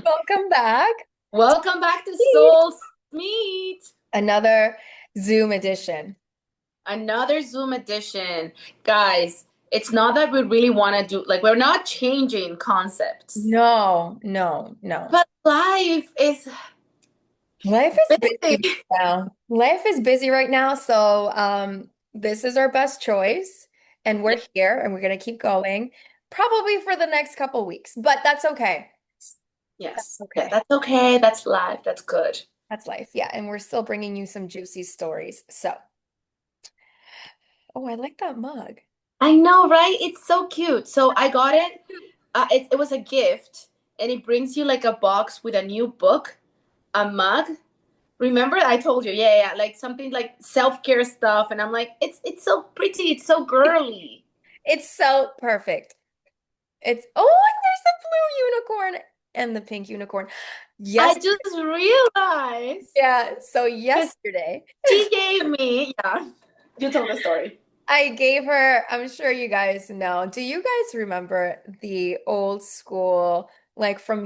Welcome back. Welcome back to Soul's Meet. Another Zoom edition. Another Zoom edition. Guys, it's not that we really want to do, like, we're not changing concepts, No, no, no. but life is Life is busy busy. right now. Life is busy right now, so this is our best choice, and we're here, and we're gonna keep going, probably for the next couple weeks, but that's okay. That's Yes. Yeah, okay. that's okay. That's life. That's good. That's life, yeah, and we're still bringing you some juicy stories. So, oh, I like that mug. I know, right? It's so cute. So I got it. It was a gift, and it brings you like a box with a new book, a mug. Remember, I told you, yeah, like something like self-care stuff, and I'm like, it's so pretty, it's so girly. It's so perfect. It's oh, and there's the blue unicorn and the pink unicorn. I Yes, just realized yeah. So because yesterday, she gave me, yeah, you told the story. I gave her, I'm sure you guys know. Do you guys remember the old school, like from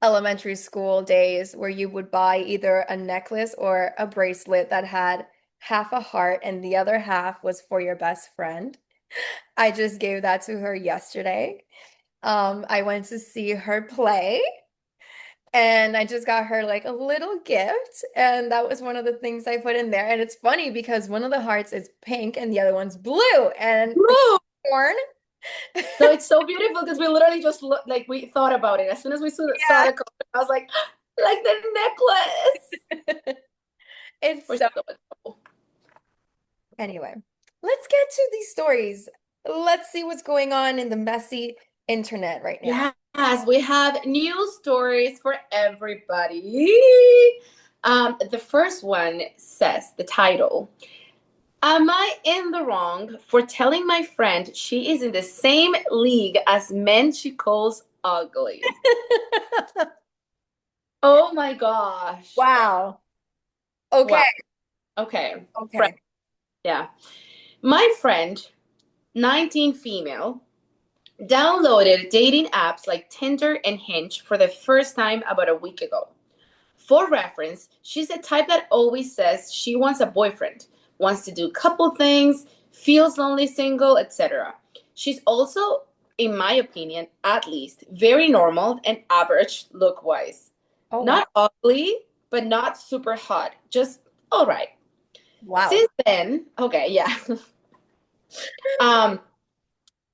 elementary school days where you would buy either a necklace or a bracelet that had half a heart and the other half was for your best friend? I just gave that to her yesterday. I went to see her play. And I just got her like a little gift. And that was one of the things I put in there. And it's funny because one of the hearts is pink and the other one's blue. And the Woo! corn. So it's so beautiful because we literally just look like we thought about it as soon as we saw Yeah. the color. I was like the necklace. It's We're so so adorable. anyway, let's get to these stories. Let's see what's going on in the messy internet right now. Yes, we have news stories for everybody. The first one says the title. Am I in the wrong for telling my friend she is in the same league as men she calls ugly? Oh my gosh. Wow. Okay. Wow. Okay. Friend. Okay. Yeah. My friend, 19 female, downloaded dating apps like Tinder and Hinge for the first time about a week ago. For reference, she's the type that always says she wants a boyfriend, wants to do couple things, feels lonely single, etc. She's also, in my opinion, at least, very normal and average look wise. Oh wow. Not ugly, but not super hot. Just all right. Wow. Since then, okay, yeah. um,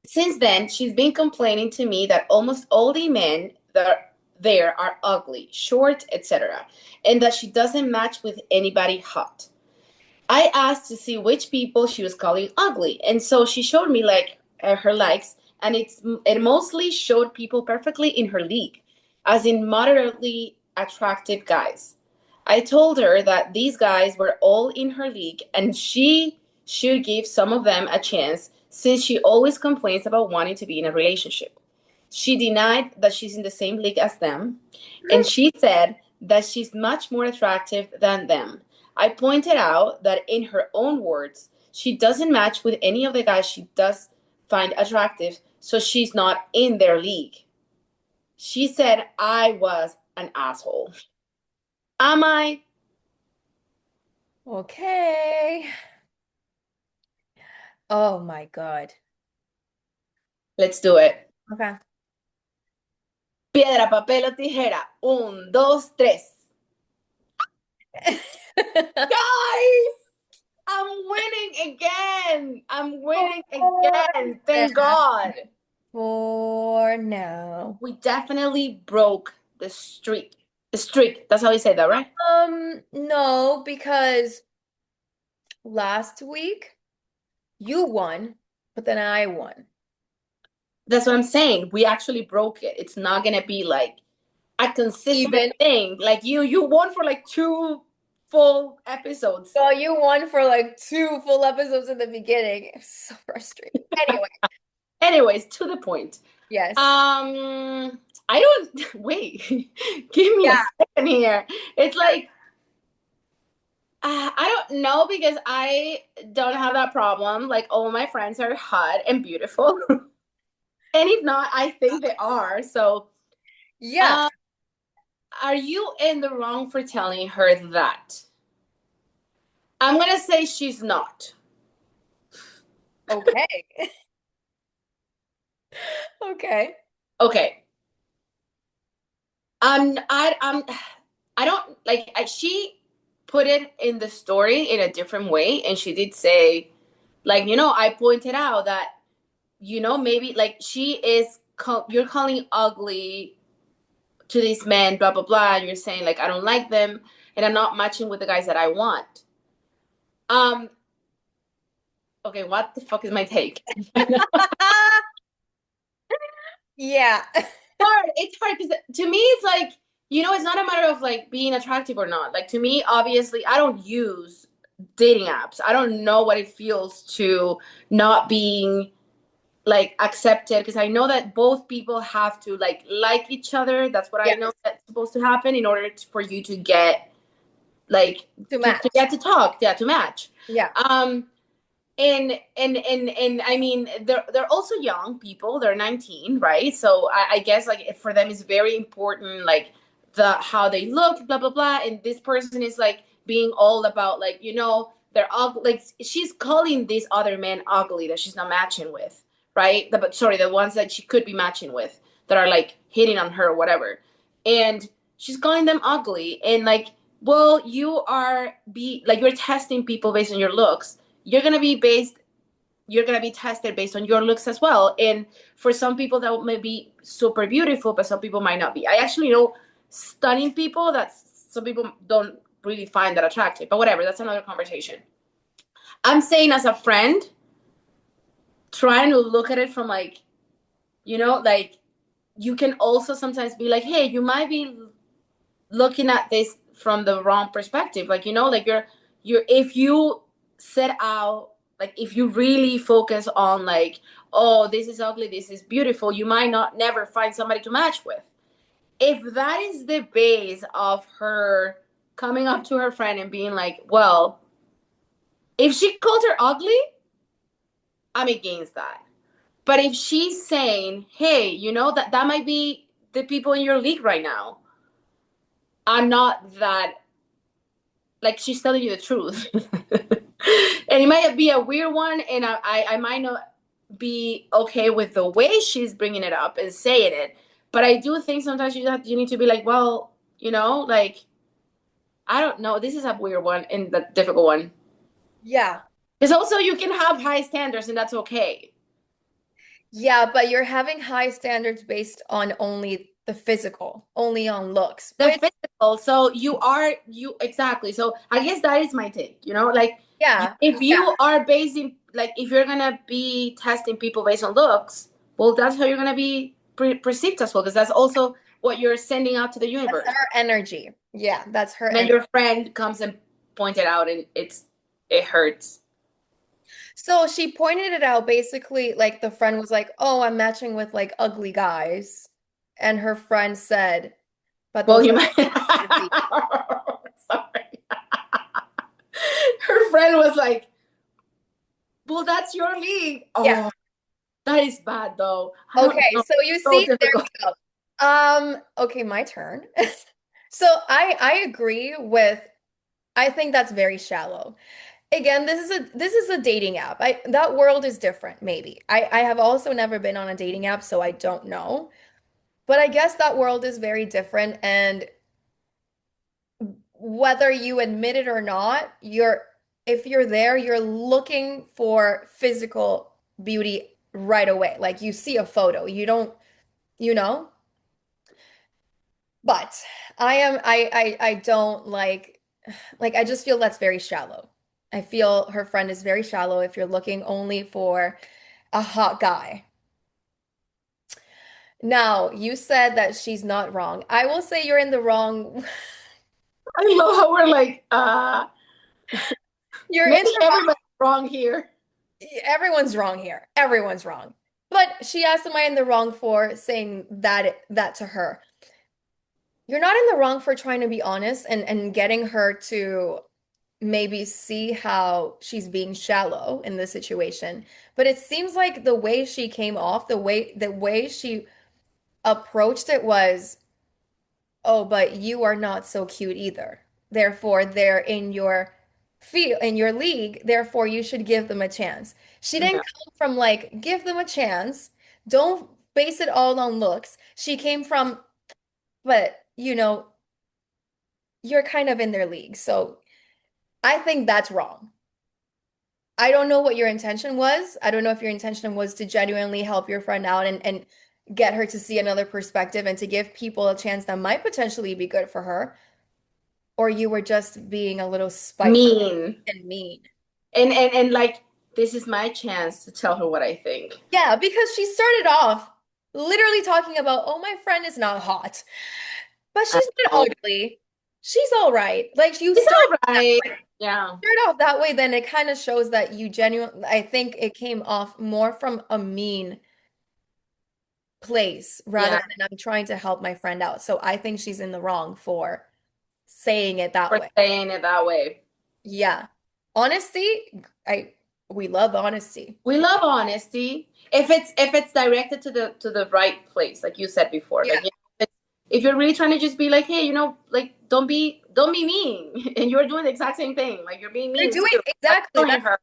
since then, she's been complaining to me that almost all the men that are there are ugly, short, etc., and that she doesn't match with anybody hot. I asked to see which people she was calling ugly, and so she showed me like her likes, and it mostly showed people perfectly in her league, as in moderately attractive guys. I told her that these guys were all in her league, and she should give some of them a chance since she always complains about wanting to be in a relationship. She denied that she's in the same league as them, and she said that she's much more attractive than them. I pointed out that in her own words, she doesn't match with any of the guys she does find attractive, so she's not in their league. She said I was an asshole. Am I? Okay. Oh my God. Let's do it. Okay. Piedra, papel o tijera. Un, dos, tres. Guys, I'm winning again. I'm winning For again. Thank now. God. For now. We definitely broke the streak. The streak. That's how you say that, right? No, because last week you won, but then I won. That's what I'm saying. We actually broke it. It's not gonna be like a consistent Even. thing. Like you won for like two full episodes. So you won for like two full episodes in the beginning. It's so frustrating. Anyway, Anyways, to the point. yes. I don't wait. Give me a Yeah. second here. It's like I don't know because I don't have that problem. Like all my friends are hot and beautiful, and if not, I think they are. So Yeah. Um, are you in the wrong for telling her that? I'm gonna say she's not. Okay. Okay. Okay. I don't like. She put it in the story in a different way, and she did say, like, I pointed out that, maybe like she is. You're calling ugly to these men, blah blah blah, and you're saying like I don't like them, and I'm not matching with the guys that I want. Um. Okay, what the fuck is my take? Yeah. It's hard because to me it's like, it's not a matter of like being attractive or not. Like to me, obviously, I don't use dating apps. I don't know what it feels to not being like accepted, because I know that both people have to like each other. That's what I Yes. know that's supposed to happen in order for you to get like To to match. get to talk, yeah, to match. Yeah. um and I mean, they're also young people. They're 19, right? So I guess like for them it's very important, like the how they look, blah blah blah. And this person is like being all about like, they're ugly. Like she's calling these other men ugly that she's not matching with, right? But sorry, the ones that she could be matching with that are like hitting on her or whatever. And she's calling them ugly, and like, well, you're testing people based on your looks. You're gonna be tested based on your looks as well. And for some people that may be super beautiful, but some people might not be. I actually know stunning people that some people don't really find that attractive, but whatever, that's another conversation. I'm saying, as a friend, trying to look at it from like, like, you can also sometimes be like, hey, you might be looking at this from the wrong perspective. Like, like you're if you set out, like if you really focus on like, oh, this is ugly, this is beautiful, you might not never find somebody to match with. If that is the base of her coming up to her friend and being like, well, if she called her ugly, I'm against that. But if she's saying, hey, that might be the people in your league right now, I'm not that, like, she's telling you the truth. And it might be a weird one, and I might not be okay with the way she's bringing it up and saying it, but I do think sometimes you need to be like, well, like, I don't know, this is a weird one and the difficult one, Yeah. because also you can have high standards and that's okay. Yeah, but you're having high standards based on only the physical, only on looks, The which, physical, so you exactly. So I guess that is my take, like, yeah, if you are basing, like, if you're gonna be testing people based on looks, well, that's how you're gonna be perceived as well, because that's also what you're sending out to the that's universe. her energy. Yeah, that's her And then energy. your friend comes and pointed out, and it hurts. So she pointed it out basically, like the friend was like, "Oh, I'm matching with like ugly guys." And her friend said, "But Well, those you are might. ugly." Sorry. Her friend was like, well, that's your league. Yeah. Oh, that is bad though. I don't Okay, know. so you So see, there difficult. you go. Okay, my turn. So I agree with I think that's very shallow. Again, this is a dating app. That world is different, maybe. I have also never been on a dating app, so I don't know. But I guess that world is very different, and whether you admit it or not, if you're there, you're looking for physical beauty right away. Like you see a photo, you don't, you know? But I don't like I just feel that's very shallow. I feel her friend is very shallow if you're looking only for a hot guy. Now, you said that she's not wrong. I will say you're in the wrong. I love how we're like, You're in maybe the everybody's wrong here. everyone's wrong here. Everyone's wrong. But she asked, am I in the wrong for saying that to her? You're not in the wrong for trying to be honest and getting her to maybe see how she's being shallow in this situation. But it seems like the way she came off, the way she approached it was oh, but you are not so cute either. Therefore, they're in your field, in your league. Therefore, you should give them a chance. She didn't No. come from like, give them a chance. Don't base it all on looks. She came from, but you're kind of in their league. So I think that's wrong. I don't know what your intention was. I don't know if your intention was to genuinely help your friend out and get her to see another perspective and to give people a chance that might potentially be good for her, or you were just being a little spiteful Mean. and mean. And like, this is my chance to tell her what I think. Yeah, because she started off literally talking about, oh, my friend is not hot, but I she's not know. ugly. She's all right. Like you It's start all right. Yeah. off that way, then it kind of shows that you genuinely, I think it came off more from a mean place rather Yeah. than I'm trying to help my friend out. So I think she's in the wrong for saying it that For way. saying it that way. Yeah. Honesty, I we love honesty. We love honesty. If it's directed to the right place, like you said before. Yeah. Like, if you're really trying to just be like, hey, like don't be mean. And you're doing the exact same thing. Like, you're being You're mean doing too. Like, exactly telling her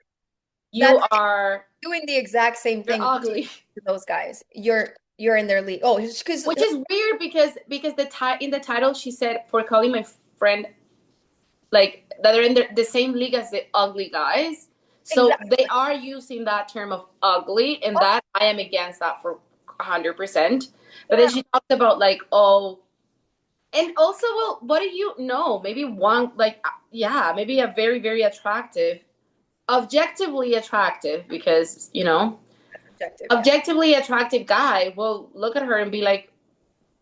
you that's are doing the exact same you're thing ugly. to those guys. You're in their league. Oh, because Which is weird because in the title she said for calling my friend, like, that they're in the same league as the ugly guys. So they exactly. are using that term of ugly, and that I am against that for 100%. But then Yeah. she talked about, like, oh, and also, well, what do you know? Maybe one, like, yeah, maybe a very, very attractive, objectively attractive, because, That's objective, yeah. objectively attractive guy will look at her and be like,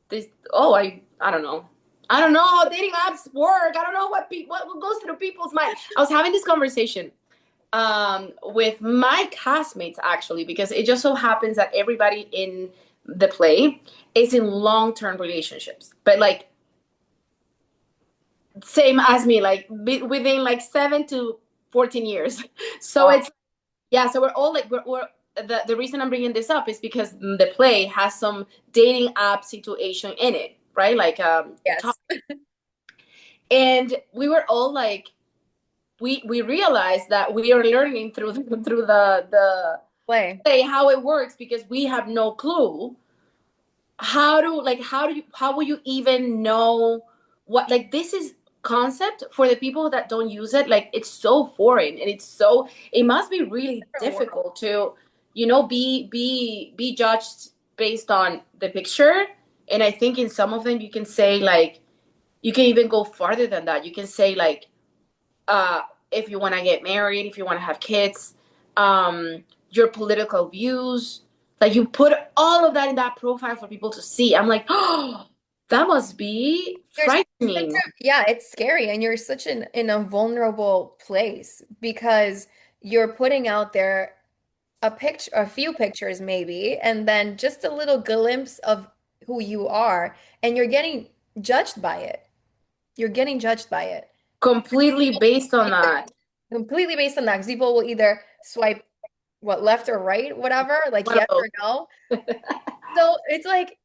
this, oh, I don't know. I don't know how dating apps work. I don't know what goes through people's mind. I was having this conversation with my castmates, actually, because it just so happens that everybody in the play is in long-term relationships, but like same as me, like within like 7 to 14 years. So Wow. it's, yeah, so we're all like, we're the reason I'm bringing this up is because the play has some dating app situation in it, right? Like, Yes. and we were all like, we realized that we are learning through the Play. play how it works, because we have no clue how will you even know what, like, this is concept for the people that don't use it. Like, it's so foreign, and it must be really Different world. difficult to be judged based on the picture. And I think in some of them you can say, like, you can even go farther than that. You can say, like, uh if you want to get married, if you want to have kids, your political views, like, you put all of that in that profile for people to see. I'm like, oh, that must be There's such frightening. yeah, it's scary and you're such in a vulnerable place because you're putting out there a picture, a few pictures maybe, and then just a little glimpse of who you are, and you're getting judged by it. You're getting judged by it. Completely based on Either that. completely based on that, because people will either swipe what left or right, whatever, like One of yes those. or no. So it's like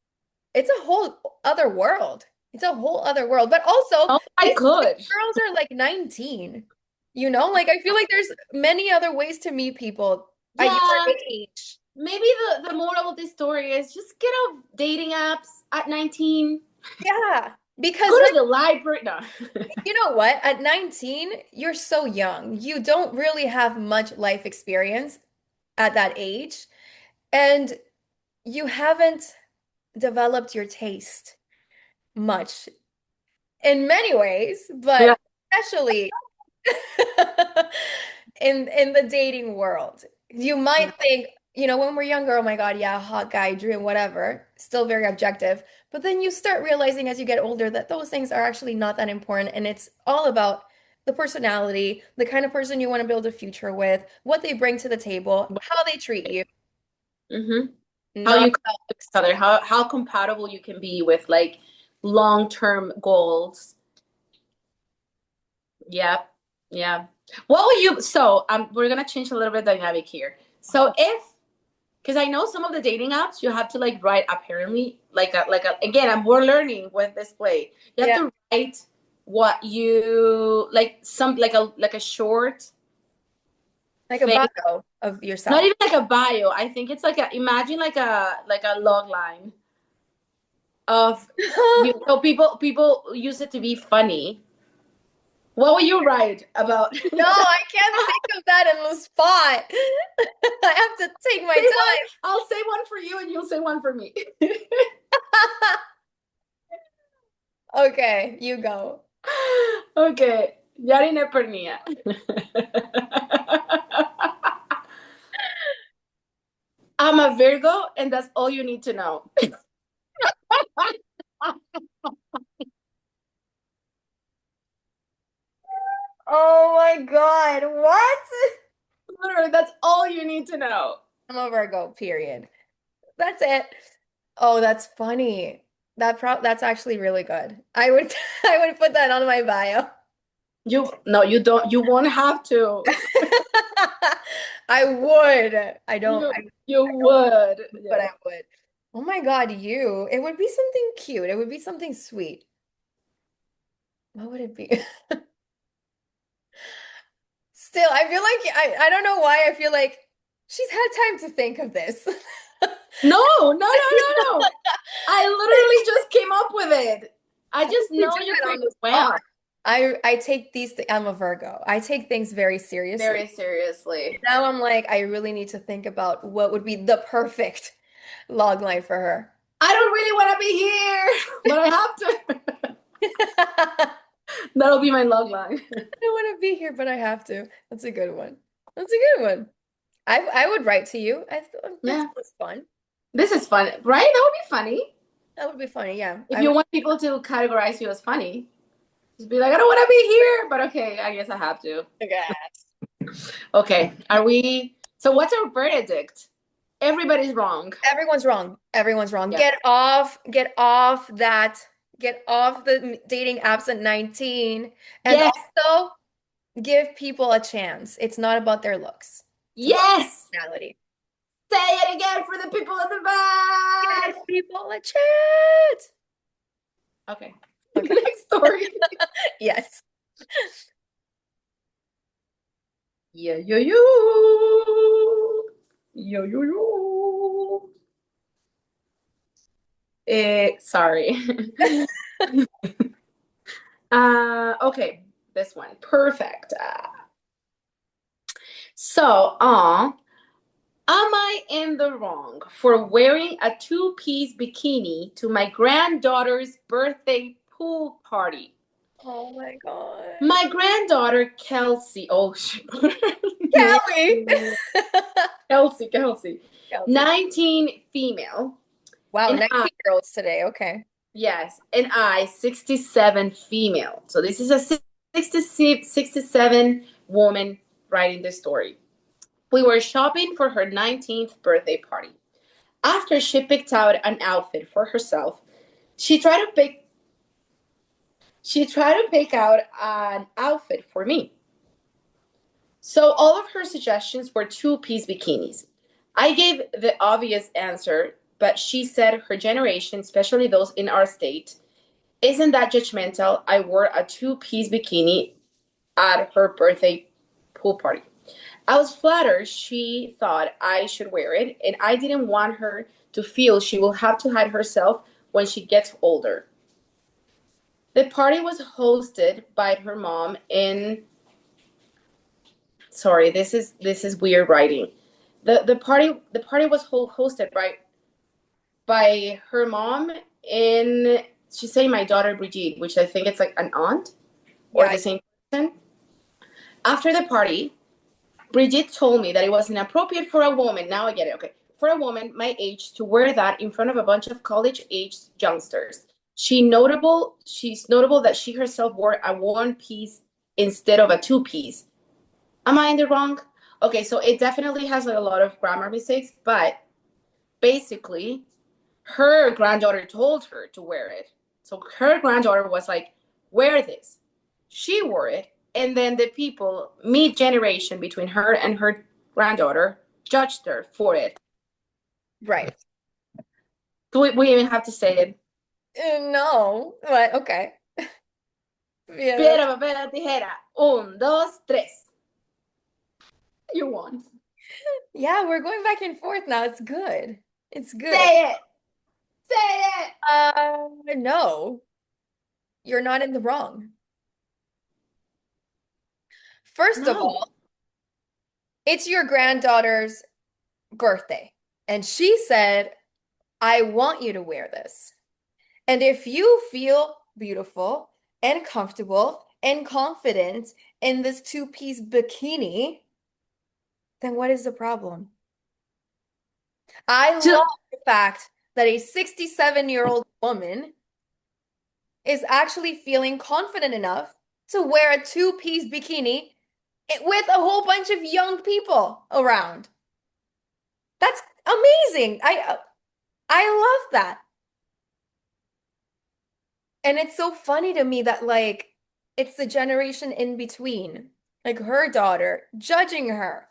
it's a whole other world. It's a whole other world. But also, Oh, I these could. girls are like 19. Like I feel like there's many other ways to meet people at your Yeah, age. maybe the moral of this story is just get off dating apps at 19. Yeah, Go because to the library. No. you know what? At 19, you're so young. You don't really have much life experience at that age, and you haven't developed your taste much in many ways, Yeah. but especially in the dating world. You might think, when we're younger, oh my God, yeah, hot guy, dream, whatever, still very objective. But then you start realizing as you get older that those things are actually not that important. And it's all about the personality, the kind of person you want to build a future with, what they bring to the table, how they treat you, Mm-hmm. How not you connect with each other, how compatible you can be with, like, long-term goals. Yeah, yeah. What will you? So, we're gonna change a little bit dynamic here. So, if because I know some of the dating apps you have to like write apparently like a again I'm more learning with this play. You have Yeah, to write what you like some like a short like a thing. bio of Not yourself. even like a bio. I think it's like a imagine like a log line of you know people use it to be funny. What will you write about? No, I can't think of that in the spot. I have to take my Say one. time. I'll say one for you and you'll say one for me. Okay, you go. Okay. Yarine Pernia. I'm a Virgo, and that's all you need to know. Oh my God, what? Literally, that's all you need to know. I'm a Virgo, period. That's it. Oh, that's funny. That's actually really good. I would I would put that on my bio. You no, you don't. You won't have to. I would. You you I don't, would. but Yes. I would. Oh my God, you. It would be something cute. It would be something sweet. What would it be? Still, I feel like I don't know why I feel like she's had time to think of this. No, no, no, no, no. I literally just came up with it. I just You know do you it pretty on the well. spot. I take these I'm a Virgo. I take things very seriously. Very seriously. Now I'm like, I really need to think about what would be the perfect log line for her. I don't really want to be here, but I have to. I That'll be my log line. don't want to be here, but I have to. That's a good one. That's a good one. I would write to you. I thought this Yeah, was fun. this is fun, right? That would be funny. That would be funny. Yeah. If you want people to categorize you as funny, just be like, I don't want to be here, but okay, I guess I have to. Okay. Okay, are we? So, what's our verdict? Everybody's wrong. Everyone's wrong. Everyone's wrong. Yeah. Get off the dating apps at 19 and Yes, also give people a chance. It's not about their looks. It's about yes. personality. Say it again for the people in the back. Give people a chance. Okay. Okay. Next story. Yes. Yeah, yo, yo. Yo, yo, yo. Sorry. Okay, this one. Perfect. So, am I in the wrong for wearing a two-piece bikini to my granddaughter's birthday pool party? Oh my God. My granddaughter Kelsey, oh, she put her name. Kelly. Kelsey, Kelly. 19 female, Wow, and I, 19-year-olds today. Okay. yes, and I, 67 female. So this is a 67 woman writing this story. We were shopping for her 19th birthday party. After she picked out an outfit for herself, she tried to pick out an outfit for me. So all of her suggestions were two-piece bikinis. I gave the obvious answer, but she said her generation, especially those in our state, isn't that judgmental. I wore a two-piece bikini at her birthday pool party. I was flattered she thought I should wear it, and I didn't want her to feel she will have to hide herself when she gets older. The party was hosted by her mom in sorry, this is weird writing. The party was hosted by her mom in she's saying my daughter Brigitte, which I think it's like an aunt or Yeah. the same person. After the party, Brigitte told me that it was inappropriate for a woman. Now I get it. Okay. For a woman my age to wear that in front of a bunch of college-aged youngsters. She's notable that she herself wore a one piece instead of a two piece. Am I in the wrong? Okay, so it definitely has like a lot of grammar mistakes, but basically her granddaughter told her to wear it. So her granddaughter was like, wear this. She wore it, and then the people, mid generation between her and her granddaughter, judged her for it. Right. Do we even have to say it? No, but okay. Yeah, Piedra, papel, tijera. Un, dos, tres. You won. yeah, we're going back and forth now. It's good. It's good. Say it. Say it. No, you're not in the wrong. First of No. all, it's your granddaughter's birthday, and she said, I want you to wear this. And if you feel beautiful and comfortable and confident in this two-piece bikini, then what is the problem? I To, love the fact that a 67-year-old woman is actually feeling confident enough to wear a two-piece bikini with a whole bunch of young people around. That's amazing. I love that. And it's so funny to me that like it's the generation in between, like her daughter, judging her.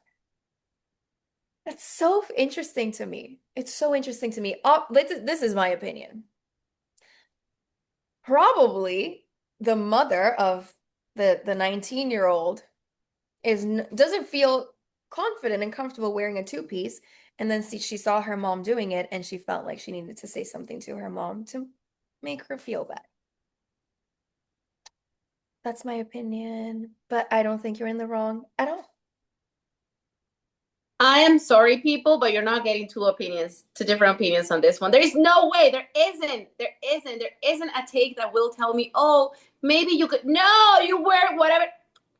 That's so interesting to me. It's so interesting to me. This is my opinion. Probably the mother of the 19-year-old doesn't feel confident and comfortable wearing a two-piece, and then she saw her mom doing it and she felt like she needed to say something to her mom to make her feel better. That's my opinion, but I don't think you're in the wrong at all. I am sorry, people, but you're not getting two different opinions on this one. There is no way. There isn't a take that will tell me, oh, maybe you could. No, you wear whatever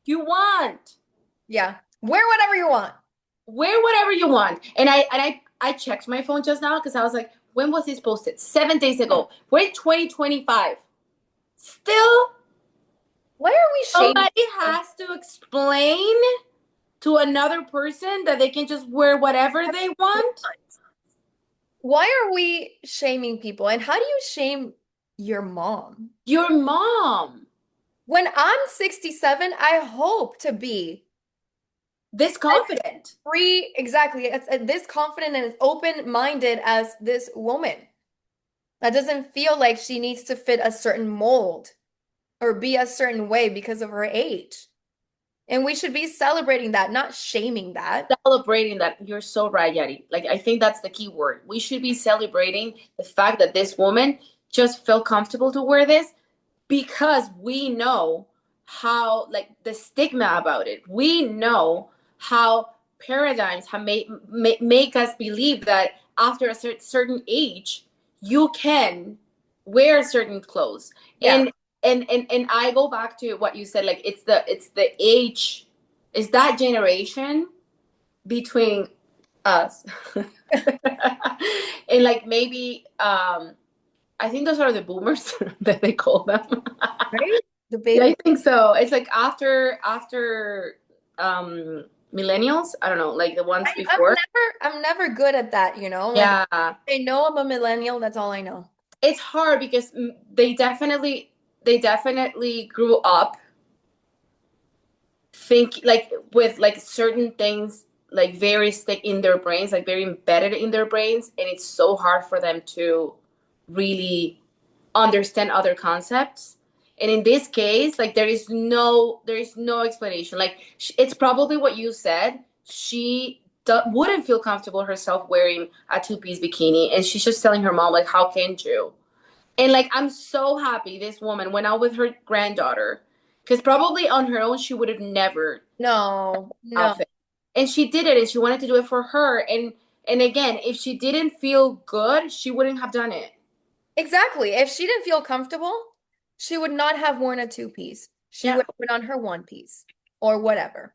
you want. Yeah. Wear whatever you want. Wear whatever you want. And I checked my phone just now because I was like, when was this posted? 7 days ago. We're in 2025. Still, Why are we shaming somebody people? has to explain to another person that they can just wear whatever they want. Why are we shaming people? And how do you shame your mom? Your mom, When I'm 67, I hope to be this as confident. free, exactly, as this confident and as open-minded as this woman. That doesn't feel like she needs to fit a certain mold or be a certain way because of her age. And we should be celebrating that, not shaming that. Celebrating that. You're so right, Yari. Like, I think that's the key word. We should be celebrating the fact that this woman just felt comfortable to wear this because we know how, like, the stigma about it. We know how paradigms have make us believe that after a certain age you can wear certain clothes. Yeah. And I go back to what you said, like it's the age, is that generation between us and like maybe I think those are the boomers that they call them. Right? The Yeah, I baby. think so. It's like after millennials. I don't know, like the ones before. I'm never good at that, you know? Like Yeah, I know I'm a millennial, that's all I know. it's hard because they definitely grew up think like with like certain things like very stick in their brains, like very embedded in their brains, and it's so hard for them to really understand other concepts. And in this case, like there is no explanation. Like it's probably what you said. She wouldn't feel comfortable herself wearing a two-piece bikini, and she's just telling her mom like, how can you? And like I'm so happy this woman went out with her granddaughter because probably on her own she would have never No, no. outfit. And she did it, and she wanted to do it for her. And again, if she didn't feel good, she wouldn't have done it. Exactly. If she didn't feel comfortable, she would not have worn a two-piece. She Yeah, would have put on her one-piece or whatever.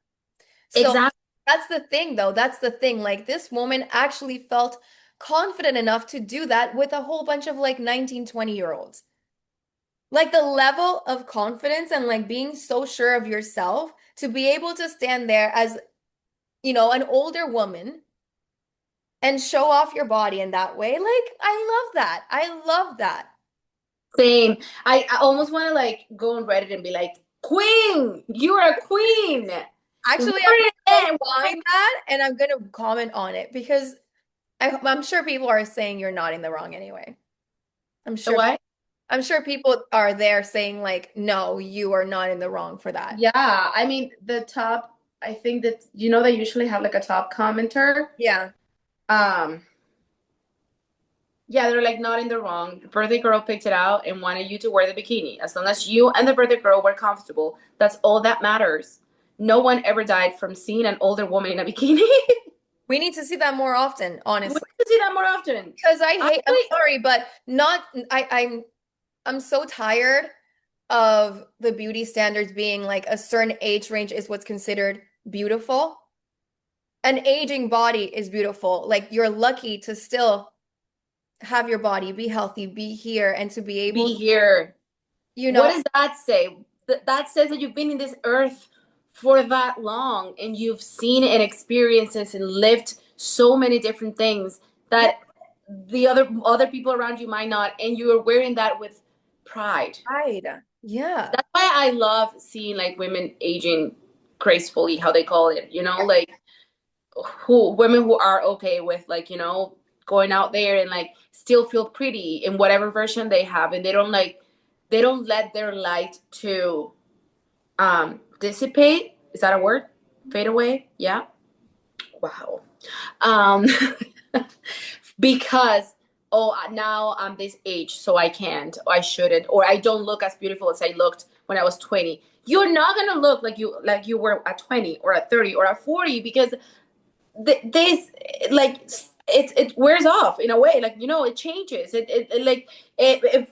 So exactly. that's the thing, though. That's the thing. Like this woman actually felt confident enough to do that with a whole bunch of like 19, 20-year-olds. Like the level of confidence and like being so sure of yourself to be able to stand there as, an older woman and show off your body in that way. Like, I love that. I love that. Same. I almost want to like go on Reddit and be like, Queen, you're a queen. Actually, I'm Wear gonna it go in. find that and I'm gonna comment on it because I'm sure people are saying you're not in the wrong anyway. I'm The sure what? I'm sure people are there saying like, no, you are not in the wrong for that. Yeah, I mean the top. I think that they usually have like a top commenter. Yeah. Um, yeah, they're like not in the wrong. The birthday girl picked it out and wanted you to wear the bikini. As long as you and the birthday girl were comfortable, that's all that matters. No one ever died from seeing an older woman in a bikini. We need to see that more often, We need honestly. to see that more often. Because I'm Actually, sorry, but not I'm so tired of the beauty standards being like a certain age range is what's considered beautiful. An aging body is beautiful. Like you're lucky to still have your body, be healthy, be here, and to be able, be here. you What know, does that say? That says that you've been in this earth for that long and you've seen and experienced and lived so many different things yeah, that the other people around you might not, and you are wearing that with pride. pride. Yeah. That's why I love seeing like women aging gracefully, how they call it, like who women who are okay with like, going out there and like still feel pretty in whatever version they have, and they don't let their light to dissipate. Is that a word? Fade away? Yeah. Wow. Um because now I'm this age, so I can't, or I shouldn't, or I don't look as beautiful as I looked when I was 20. You're not gonna look like you were at 20 or at 30 or at 40, because this, like, it wears off in a way, like, it changes, it like it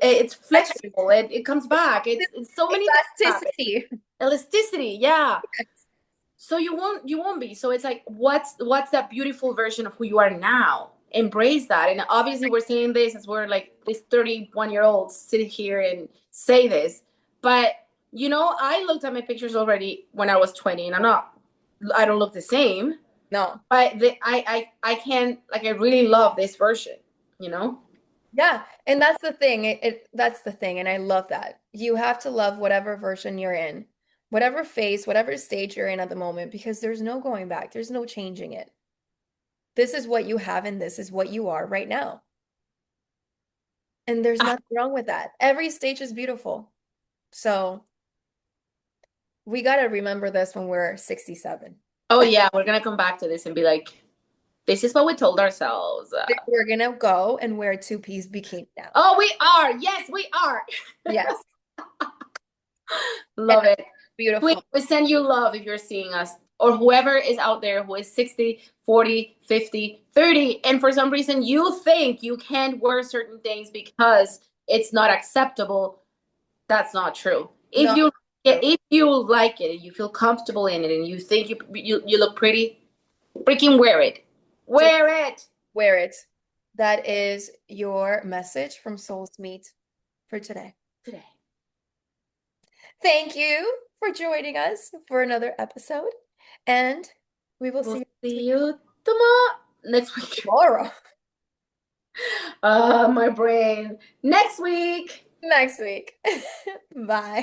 it's Stretches. flexible, it comes back, it's so many things happen. Elasticity. Elasticity, yeah. So you won't be, so it's like, what's that beautiful version of who you are now? Embrace that. And obviously we're saying this as we're like this 31-year-old sit here and say this, but I looked at my pictures already when I was 20, and I don't look the same. No. But I can, like, I really love this version, you know? Yeah, and that's the thing. That's the thing, and I love that. You have to love whatever version you're in, whatever phase, whatever stage you're in at the moment, because there's no going back. There's no changing it. This is what you have, and this is what you are right now. And there's Ah, nothing wrong with that. Every stage is beautiful. So we got to remember this when we're 67. oh yeah, we're gonna come back to this and be like, this is what we told ourselves. We're gonna go and wear a two-piece bikini now. Oh, we are. Yes, we are. Yes. And Love it. beautiful. We send you love if you're seeing us, or whoever is out there who is 60, 40, 50, 30, and for some reason you think you can't wear certain things because it's not acceptable. That's not true. No, If you like it and you feel comfortable in it and you think you look pretty, freaking wear it. just Wear it wear it. That is your message from Soul's Meet for today. today. Thank you for joining us for another episode, and we will We'll see see you tomorrow next you week. tomorrow. My brain. Next week. Next week. Bye.